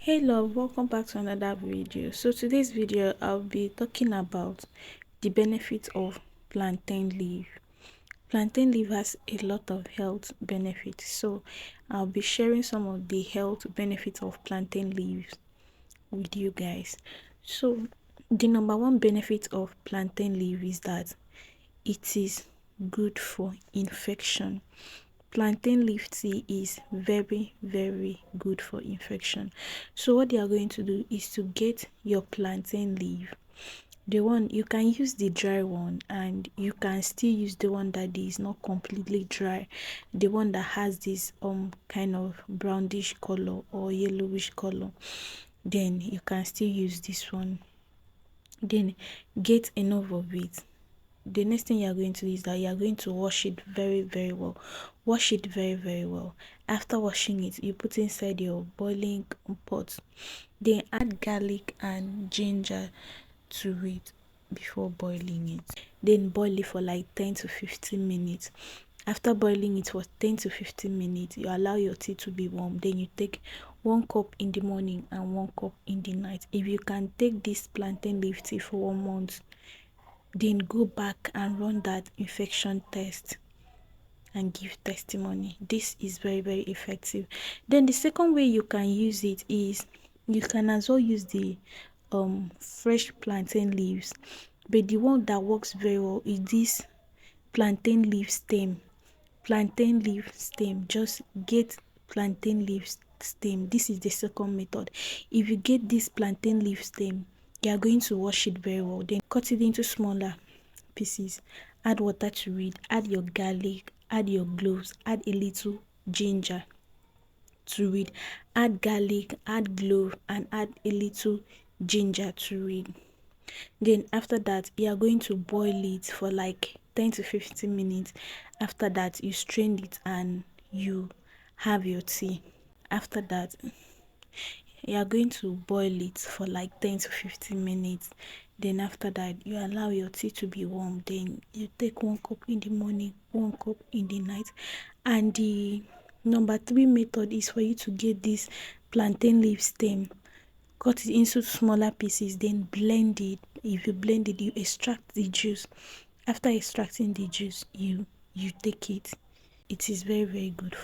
Hey love, welcome back to another video. So today's video I'll be talking about the benefits of plantain leaf. Plantain leaf has a lot of health benefits, so I'll be sharing some of the health benefits of plantain leaves with you guys. So the number one benefit of plantain leaf is that it is good for infection. Plantain leaf tea is very good for infection. So what you are going to do is to get your plantain leaf. The one you can use the dry one, and you can still use the one that is not completely dry, the one that has this kind of brownish color or yellowish color. Then you can still use this one. Then get enough of it. The next thing you are going to do is that you are going to wash it very well. Wash it very well. After washing it, you put inside your boiling pot. Then add garlic and ginger to it before boiling it. Then boil it for like 10 to 15 minutes. After boiling it for 10 to 15 minutes, you allow your tea to be warm. Then you take 1 cup in the morning and 1 cup in the night. If you can take this plantain leaf tea for 1 month, then go back and run that infection test and give testimony. This is very effective. Then the second way you can use it is you can as well use the fresh plantain leaves, but the one that works very well is this plantain leaf stem. Plantain leaf stem, just get plantain leaf stem. This is the second method. If you get this plantain leaf stem, you are going to wash it very well, then cut it into smaller pieces, add water to it, add your garlic, add your cloves, add a little ginger to it, add garlic, add clove, and add a little ginger to it. Then after that, you are going to boil it for like 10 to 15 minutes. After that, you strain it and you have your tea. After that, you are going to boil it for like 10 to 15 minutes. Then after that, you allow your tea to be warm. Then you take 1 cup in the morning, 1 cup in the night. And the number 3 method is for you to get this plantain leaf stem, cut it into smaller pieces, then blend it. If you blend it, you extract the juice. After extracting the juice, you take it. It is very good.